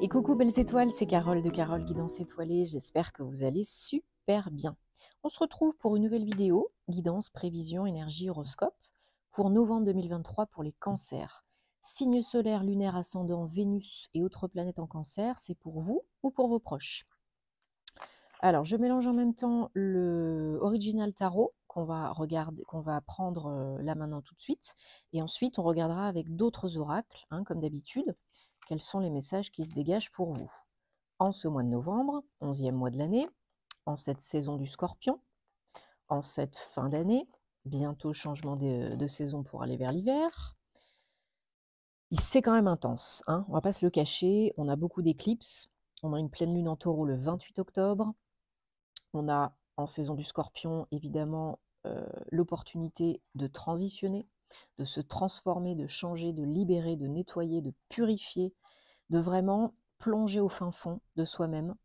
Et coucou belles étoiles, c'est Carole de Carole Guidance Étoilée, j'espère que vous allez super bien. On se retrouve pour une nouvelle vidéo, guidance, prévision, énergie, horoscope, pour novembre 2023 pour les cancers. Signe solaire, lunaire, ascendant, Vénus et autres planètes en cancer, c'est pour vous ou pour vos proches. Alors, je mélange en même temps le Original Tarot qu'on va regarder, qu'on va prendre là maintenant tout de suite, et ensuite on regardera avec d'autres oracles, comme d'habitude, quels sont les messages qui se dégagent pour vous. En ce mois de novembre, 11e mois de l'année, en cette saison du Scorpion, en cette fin d'année, bientôt changement de saison pour aller vers l'hiver. C'est quand même intense, on va pas se le cacher, on a beaucoup d'éclipses, on a une pleine lune en taureau le 28 octobre, on a en saison du Scorpion évidemment l'opportunité de transitionner, de se transformer, de changer, de libérer, de nettoyer, de purifier, de vraiment plonger au fin fond de soi-même,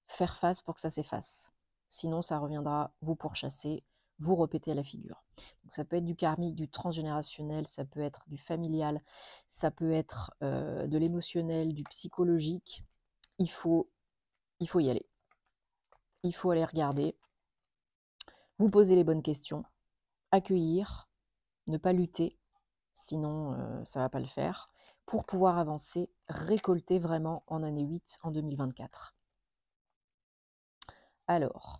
faire face pour que ça s'efface. Sinon, ça reviendra vous pourchasser, vous repéter à la figure. Donc, ça peut être du karmique, du transgénérationnel, ça peut être du familial, ça peut être de l'émotionnel, du psychologique. Il faut y aller. Il faut aller regarder, vous poser les bonnes questions, accueillir, ne pas lutter, sinon ça ne va pas le faire, pour pouvoir avancer, récolter vraiment en année 8, en 2024. Alors,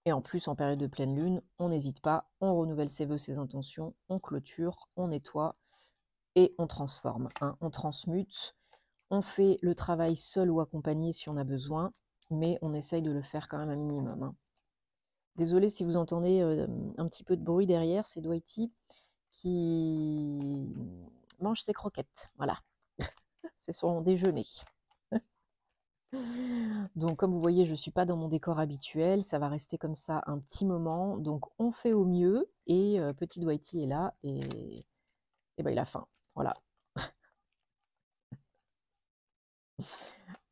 et en plus en période de pleine lune, on n'hésite pas, on renouvelle ses vœux, ses intentions, on clôture, on nettoie et on transforme, on transmute, on fait le travail seul ou accompagné si on a besoin, mais on essaye de le faire quand même un minimum. Désolée si vous entendez un petit peu de bruit derrière, c'est Dwighty qui mange ses croquettes, voilà, c'est son déjeuner. Donc comme vous voyez, je ne suis pas dans mon décor habituel, ça va rester comme ça un petit moment, donc on fait au mieux, et petit Dwighty est là, et ben, il a faim, voilà.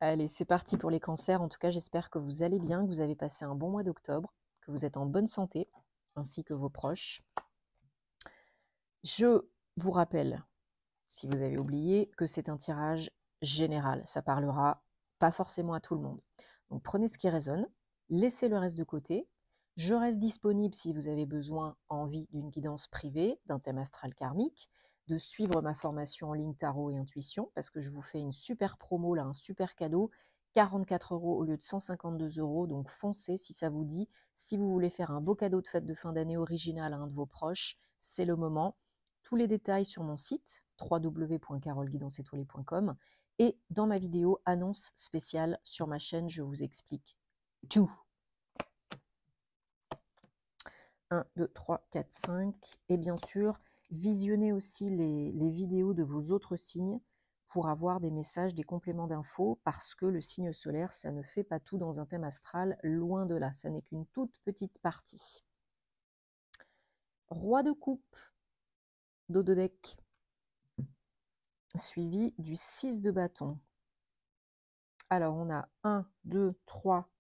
Allez, c'est parti pour les cancers. En tout cas, j'espère que vous allez bien, que vous avez passé un bon mois d'octobre, que vous êtes en bonne santé, ainsi que vos proches. Je vous rappelle, si vous avez oublié, que c'est un tirage général. Ça parlera pas forcément à tout le monde. Donc prenez ce qui résonne, laissez le reste de côté. Je reste disponible si vous avez besoin, envie d'une guidance privée, d'un thème astral karmique, de suivre ma formation en ligne tarot et intuition, parce que je vous fais une super promo, là, un super cadeau, 44 € au lieu de 152 €, donc foncez si ça vous dit. Si vous voulez faire un beau cadeau de fête de fin d'année original à un de vos proches, c'est le moment. Tous les détails sur mon site www.caroleguidancetoilée.com, et dans ma vidéo annonce spéciale sur ma chaîne, je vous explique tout. 1, 2, 3, 4, 5. Et bien sûr, visionnez aussi les vidéos de vos autres signes pour avoir des messages, des compléments d'infos, parce que le signe solaire, ça ne fait pas tout dans un thème astral, loin de là, ça n'est qu'une toute petite partie. Roi de coupe, dos de deck, suivi du 6 de bâton. Alors, on a 1, 2, 3,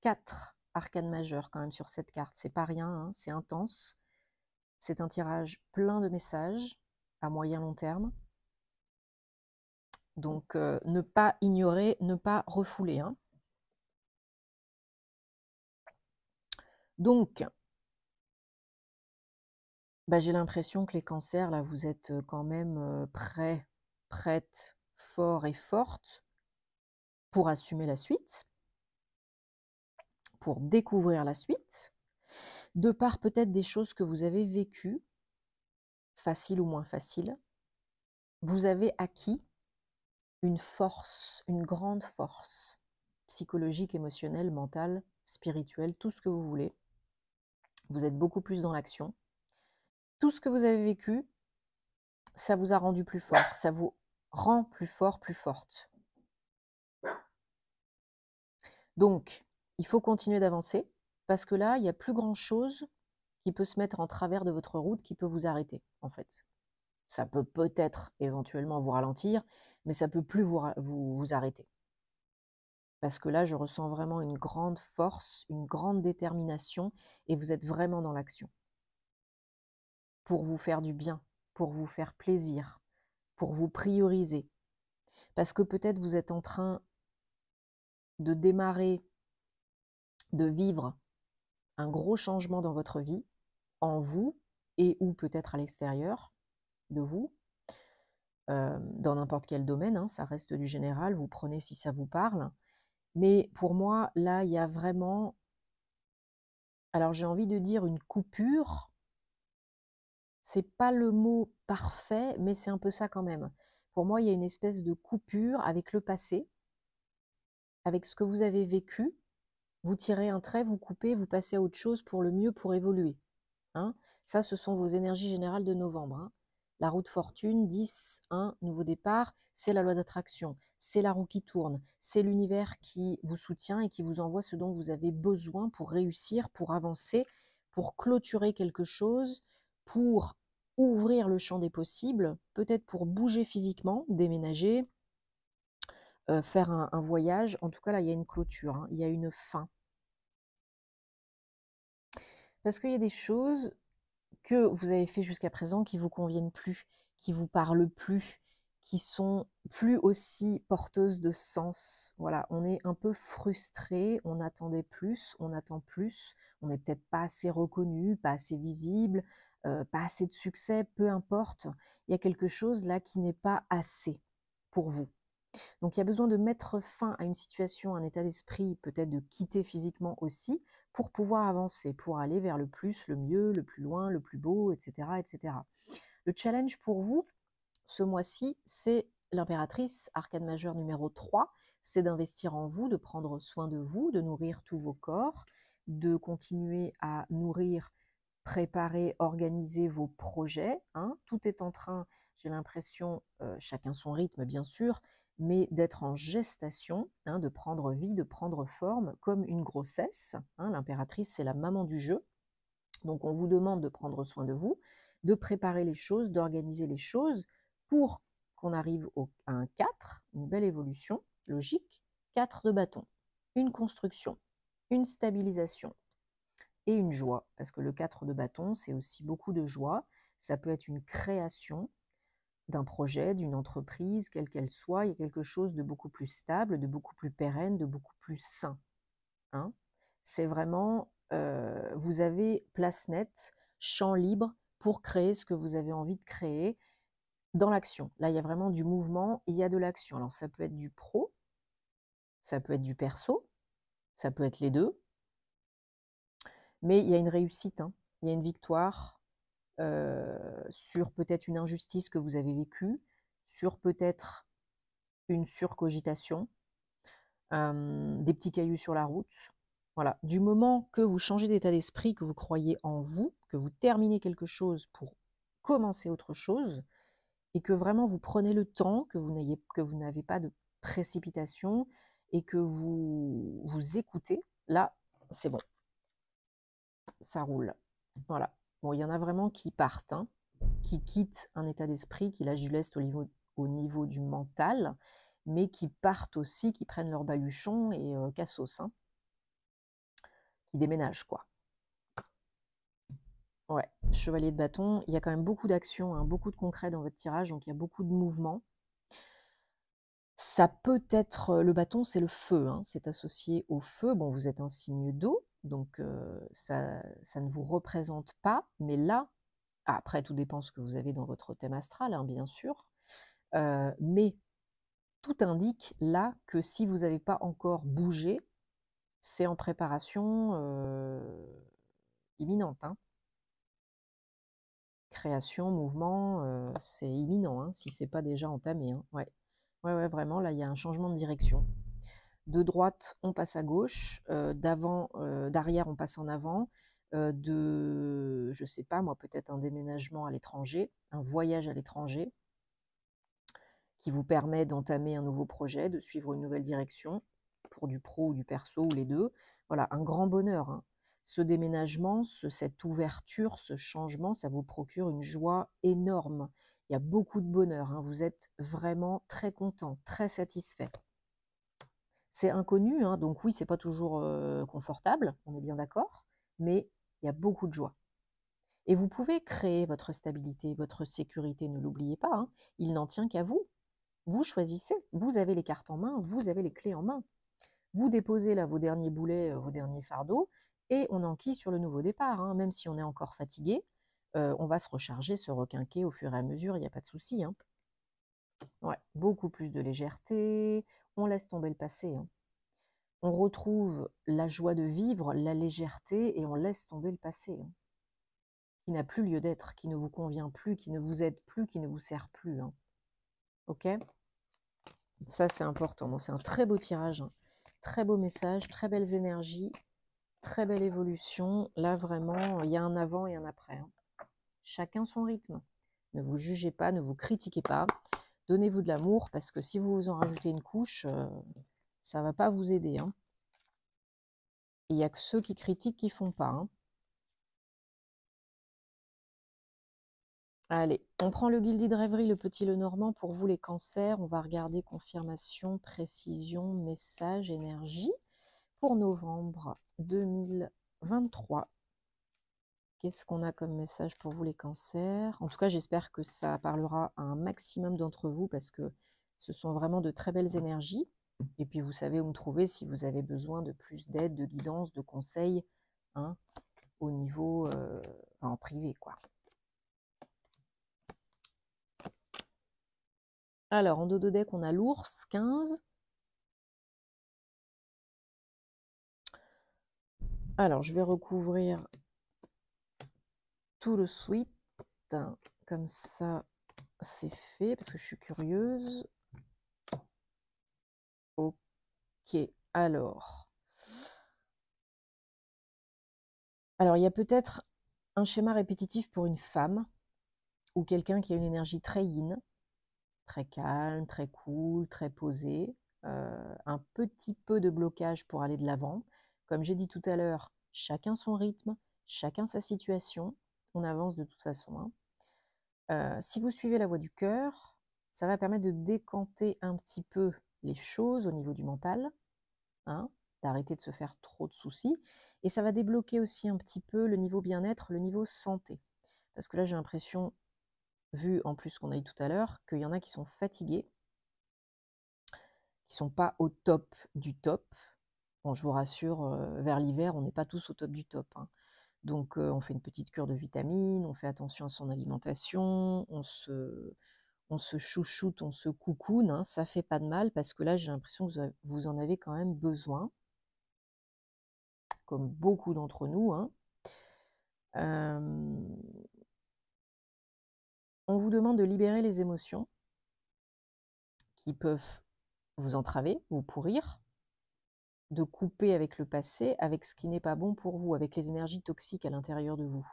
4 arcanes majeures quand même sur cette carte. C'est pas rien, c'est intense. C'est un tirage plein de messages à moyen long terme. Donc, ne pas ignorer, ne pas refouler. Donc, j'ai l'impression que les cancers, là, vous êtes quand même prêts, prêtes, forts et fortes pour assumer la suite, pour découvrir la suite, de par peut-être des choses que vous avez vécues, faciles ou moins faciles. Vous avez acquis une force, une grande force psychologique, émotionnelle, mentale, spirituelle, tout ce que vous voulez. Vous êtes beaucoup plus dans l'action. Tout ce que vous avez vécu, ça vous a rendu plus fort, ça vous rend plus fort, plus forte. Donc, il faut continuer d'avancer, parce que là, il n'y a plus grand-chose qui peut se mettre en travers de votre route, qui peut vous arrêter, en fait. Ça peut peut-être éventuellement vous ralentir, mais ça ne peut plus vous arrêter. Parce que là, je ressens vraiment une grande force, une grande détermination, et vous êtes vraiment dans l'action. Pour vous faire du bien, pour vous faire plaisir, pour vous prioriser. Parce que peut-être vous êtes en train de démarrer, de vivre un gros changement dans votre vie, en vous et ou peut-être à l'extérieur de vous, dans n'importe quel domaine, hein, ça reste du général, vous prenez si ça vous parle. Mais pour moi, là, il y a vraiment, alors j'ai envie de dire une coupure, c'est pas le mot parfait, mais c'est un peu ça quand même. Pour moi, il y a une espèce de coupure avec le passé, avec ce que vous avez vécu. Vous tirez un trait, vous coupez, vous passez à autre chose pour le mieux, pour évoluer. Hein. Ça, ce sont vos énergies générales de novembre. Hein. La roue de fortune, 10, 1, nouveau départ, c'est la loi d'attraction, c'est la roue qui tourne, c'est l'univers qui vous soutient et qui vous envoie ce dont vous avez besoin pour réussir, pour avancer, pour clôturer quelque chose, pour ouvrir le champ des possibles, peut-être pour bouger physiquement, déménager, faire un voyage. En tout cas, là, il y a une clôture, hein, il y a une fin. Parce qu'il y a des choses que vous avez fait jusqu'à présent qui vous conviennent plus, qui vous parlent plus, qui sont plus aussi porteuses de sens. Voilà, on est un peu frustré, on attendait plus, on attend plus, on n'est peut-être pas assez reconnu, pas assez visible, pas assez de succès, peu importe. Il y a quelque chose là qui n'est pas assez pour vous. Donc il y a besoin de mettre fin à une situation, un état d'esprit, peut-être de quitter physiquement aussi, pour pouvoir avancer, pour aller vers le plus, le mieux, le plus loin, le plus beau, etc. etc. Le challenge pour vous, ce mois-ci, c'est l'impératrice, arcane majeure numéro 3, c'est d'investir en vous, de prendre soin de vous, de nourrir tous vos corps, de continuer à nourrir, préparer, organiser vos projets. Hein. Tout est en train, j'ai l'impression, chacun son rythme bien sûr, mais d'être en gestation, hein, de prendre vie, de prendre forme, comme une grossesse. Hein. L'impératrice, c'est la maman du jeu. Donc on vous demande de prendre soin de vous, de préparer les choses, d'organiser les choses pour qu'on arrive à un 4, une belle évolution logique, 4 de bâton, une construction, une stabilisation et une joie, parce que le 4 de bâton, c'est aussi beaucoup de joie, ça peut être une création d'un projet, d'une entreprise, quelle qu'elle soit, il y a quelque chose de beaucoup plus stable, de beaucoup plus pérenne, de beaucoup plus sain. Hein. C'est vraiment, vous avez place nette, champ libre pour créer ce que vous avez envie de créer dans l'action. Là, il y a vraiment du mouvement, il y a de l'action. Alors ça peut être du pro, ça peut être du perso, ça peut être les deux, mais il y a une réussite, hein. Il y a une victoire sur peut-être une injustice que vous avez vécue, sur peut-être une surcogitation, des petits cailloux sur la route. Voilà, du moment que vous changez d'état d'esprit, que vous croyez en vous, que vous terminez quelque chose pour commencer autre chose, et que vraiment vous prenez le temps, que vous n'avez pas de précipitation, et que vous écoutez, là, c'est bon, ça roule. Voilà. Bon, il y en a vraiment qui partent, hein, qui quittent un état d'esprit, qui lâchent du lest au niveau du mental, mais qui partent aussi, qui prennent leur baluchon et cassos, hein, qui déménagent, quoi. Ouais, chevalier de bâton, il y a quand même beaucoup d'actions, hein, beaucoup de concret dans votre tirage, donc il y a beaucoup de mouvements. Ça peut être, le bâton, c'est le feu, hein, c'est associé au feu. Bon, vous êtes un signe d'eau, donc ça ne vous représente pas, mais là, après tout dépend ce que vous avez dans votre thème astral, hein, bien sûr, mais tout indique là que si vous n'avez pas encore bougé, c'est en préparation imminente. Hein. Création, mouvement, c'est imminent, hein, si ce n'est pas déjà entamé. Hein. Ouais. Ouais, vraiment, là, il y a un changement de direction. De droite, on passe à gauche, d'arrière, on passe en avant, je sais pas moi, peut-être un déménagement à l'étranger, un voyage à l'étranger, qui vous permet d'entamer un nouveau projet, de suivre une nouvelle direction, pour du pro ou du perso ou les deux. Voilà, un grand bonheur. Hein. Ce déménagement, cette ouverture, ce changement, ça vous procure une joie énorme. Il y a beaucoup de bonheur. Hein. Vous êtes vraiment très content, très satisfait. C'est inconnu, hein, donc oui, c'est pas toujours confortable, on est bien d'accord, mais il y a beaucoup de joie. Et vous pouvez créer votre stabilité, votre sécurité, ne l'oubliez pas. Hein. Il n'en tient qu'à vous. Vous choisissez, vous avez les cartes en main, vous avez les clés en main. Vous déposez là vos derniers boulets, vos derniers fardeaux, et on enquille sur le nouveau départ, hein. Même si on est encore fatigué, on va se recharger, se requinquer au fur et à mesure, il n'y a pas de souci, hein. Ouais, beaucoup plus de légèreté, on laisse tomber le passé, hein. On retrouve la joie de vivre, la légèreté, et on laisse tomber le passé, hein, qui n'a plus lieu d'être, qui ne vous convient plus, qui ne vous aide plus, qui ne vous sert plus, hein. Ok? Ça, c'est important. Bon, c'est un très beau tirage, hein. Très beau message, très belles énergies, très belle évolution. Là, vraiment, il y a un avant et un après, hein. Chacun son rythme. Ne vous jugez pas, ne vous critiquez pas. Donnez-vous de l'amour, parce que si vous vous en rajoutez une couche, ça ne va pas vous aider, hein. Il n'y a que ceux qui critiquent qui ne font pas, hein. Allez, on prend le Guildi de rêverie, le petit Lenormand, pour vous les cancers. On va regarder confirmation, précision, message, énergie pour novembre 2023. Qu'est-ce qu'on a comme message pour vous les cancers? En tout cas, j'espère que ça parlera à un maximum d'entre vous, parce que ce sont vraiment de très belles énergies. Et puis, vous savez où me trouver si vous avez besoin de plus d'aide, de guidance, de conseils, hein, au niveau en privé, quoi. Alors, en dodo deck, on a l'ours, 15. Alors, je vais recouvrir tout le suite. Comme ça, c'est fait, parce que je suis curieuse. Ok, alors. Alors, il y a peut-être un schéma répétitif pour une femme, ou quelqu'un qui a une énergie très yin, très calme, très cool, très posé, un petit peu de blocage pour aller de l'avant. Comme j'ai dit tout à l'heure, chacun son rythme, chacun sa situation, on avance de toute façon, hein. Si vous suivez la voie du cœur, ça va permettre de décanter un petit peu les choses au niveau du mental, hein, d'arrêter de se faire trop de soucis, et ça va débloquer aussi un petit peu le niveau bien-être, le niveau santé. Parce que là, j'ai l'impression, vu en plus qu'on a eu tout à l'heure, qu'il y en a qui sont fatigués, qui ne sont pas au top du top. Bon, je vous rassure, vers l'hiver, on n'est pas tous au top du top, hein. Donc, on fait une petite cure de vitamines, on fait attention à son alimentation, on se chouchoute, on se coucoune, hein, ça fait pas de mal, parce que là, j'ai l'impression que vous en avez quand même besoin, comme beaucoup d'entre nous, hein. On vous demande de libérer les émotions qui peuvent vous entraver, vous pourrir, de couper avec le passé, avec ce qui n'est pas bon pour vous, avec les énergies toxiques à l'intérieur de vous,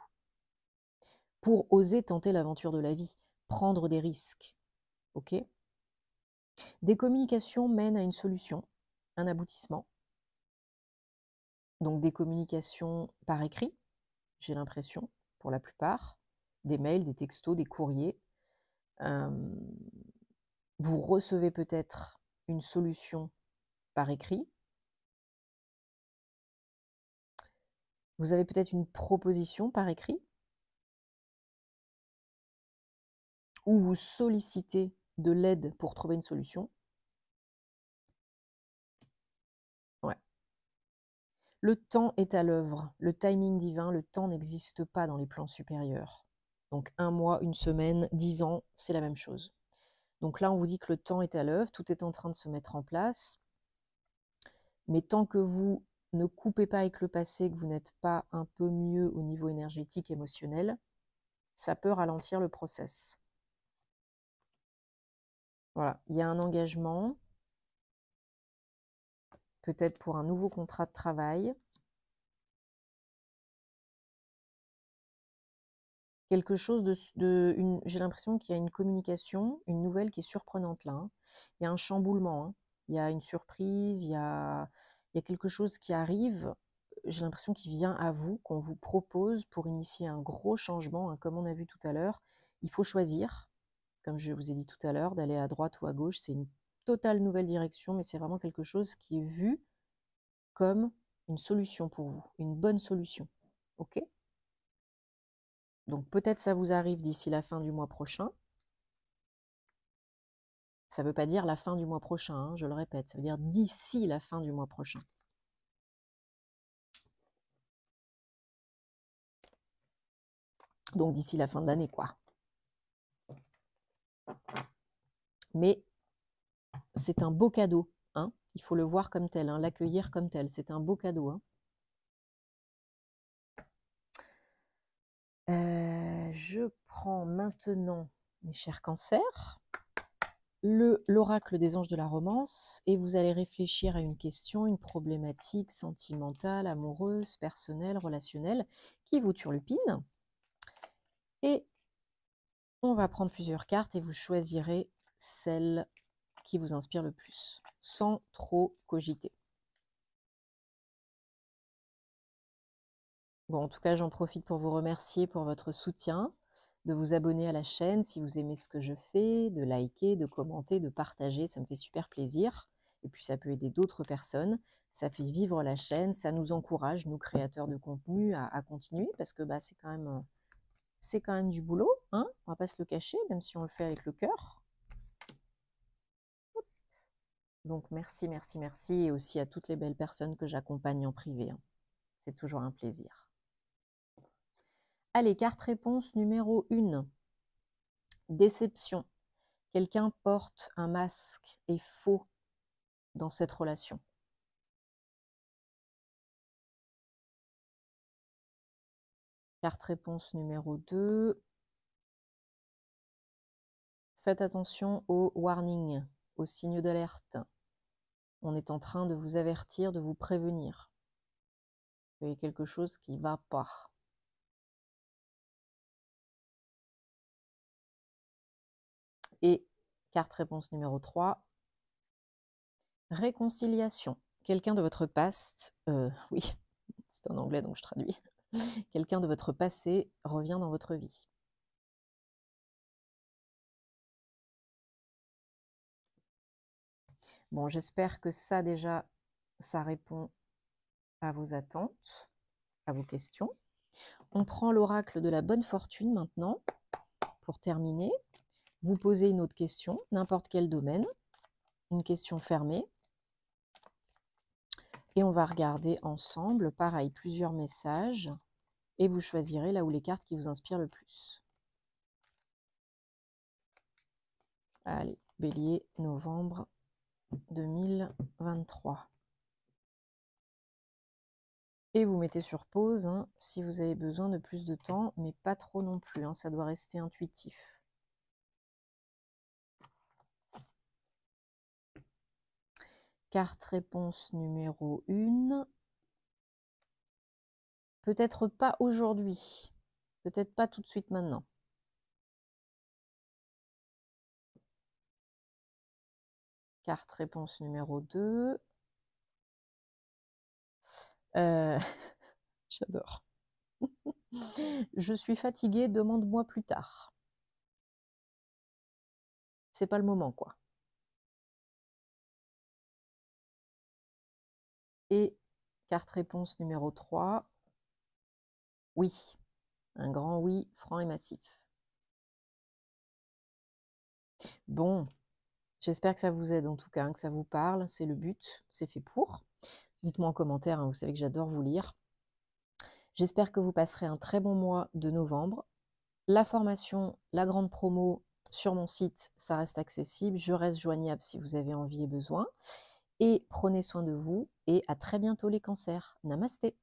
pour oser tenter l'aventure de la vie, prendre des risques. Ok? Des communications mènent à une solution, un aboutissement. Donc des communications par écrit, j'ai l'impression, pour la plupart, des mails, des textos, des courriers. Vous recevez peut-être une solution par écrit. Vous avez peut-être une proposition par écrit, ou vous sollicitez de l'aide pour trouver une solution. Ouais. Le temps est à l'œuvre, le timing divin, le temps n'existe pas dans les plans supérieurs. Donc 1 mois, 1 semaine, 10 ans, c'est la même chose. Donc là, on vous dit que le temps est à l'œuvre, tout est en train de se mettre en place. Mais tant que vous ne coupez pas avec le passé, que vous n'êtes pas un peu mieux au niveau énergétique, émotionnel, ça peut ralentir le process. Voilà, il y a un engagement, peut-être pour un nouveau contrat de travail. Quelque chose j'ai l'impression qu'il y a une communication, une nouvelle qui est surprenante là, hein. Il y a un chamboulement, hein. Il y a une surprise, il y a quelque chose qui arrive, j'ai l'impression qu'il vient à vous, qu'on vous propose pour initier un gros changement, hein. Comme on a vu tout à l'heure, il faut choisir, comme je vous ai dit tout à l'heure, d'aller à droite ou à gauche. C'est une totale nouvelle direction, mais c'est vraiment quelque chose qui est vu comme une solution pour vous, une bonne solution. Ok? Donc peut-être ça vous arrive d'ici la fin du mois prochain. Ça ne veut pas dire la fin du mois prochain, hein, je le répète, ça veut dire d'ici la fin du mois prochain. Donc d'ici la fin de l'année, quoi. Mais c'est un beau cadeau, hein. Il faut le voir comme tel, hein, l'accueillir comme tel. C'est un beau cadeau. Hein. Je prends maintenant, mes chers cancers, l'oracle des anges de la romance et vous allez réfléchir à une question, une problématique sentimentale, amoureuse, personnelle, relationnelle qui vous turlupine. Et on va prendre plusieurs cartes et vous choisirez celle qui vous inspire le plus, sans trop cogiter. Bon, en tout cas, j'en profite pour vous remercier pour votre soutien, de vous abonner à la chaîne si vous aimez ce que je fais, de liker, de commenter, de partager, ça me fait super plaisir. Et puis ça peut aider d'autres personnes, ça fait vivre la chaîne, ça nous encourage, nous créateurs de contenu, à continuer, parce que bah, c'est quand même du boulot, hein, on va pas se le cacher, même si on le fait avec le cœur. Donc merci, merci, merci, et aussi à toutes les belles personnes que j'accompagne en privé. Hein. C'est toujours un plaisir. Allez, carte réponse numéro 1. Déception. Quelqu'un porte un masque et faux dans cette relation. Carte réponse numéro 2. Faites attention aux warnings, aux signes d'alerte. On est en train de vous avertir, de vous prévenir. Il y a quelque chose qui ne va pas. Et carte réponse numéro 3. Réconciliation. Quelqu'un de votre past, oui, c'est en anglais donc je traduis. Quelqu'un de votre passé revient dans votre vie. Bon, j'espère que ça déjà, ça répond à vos attentes, à vos questions. On prend l'oracle de la bonne fortune maintenant, pour terminer. Vous posez une autre question, n'importe quel domaine, une question fermée. Et on va regarder ensemble, pareil, plusieurs messages. Et vous choisirez là où les cartes qui vous inspirent le plus. Allez, Bélier, novembre 2023. Et vous mettez sur pause hein, si vous avez besoin de plus de temps, mais pas trop non plus, hein, ça doit rester intuitif. Carte réponse numéro 1. Peut-être pas aujourd'hui, peut-être pas tout de suite maintenant. Carte réponse numéro 2. J'adore. Je suis fatiguée, demande-moi plus tard. C'est pas le moment, quoi. Et carte réponse numéro 3. Oui. Un grand oui, franc et massif. Bon, j'espère que ça vous aide en tout cas, hein, que ça vous parle. C'est le but, c'est fait pour. Dites-moi en commentaire, hein, vous savez que j'adore vous lire. J'espère que vous passerez un très bon mois de novembre. La formation, la grande promo sur mon site, ça reste accessible. Je reste joignable si vous avez envie et besoin. Et prenez soin de vous et à très bientôt les cancers. Namasté.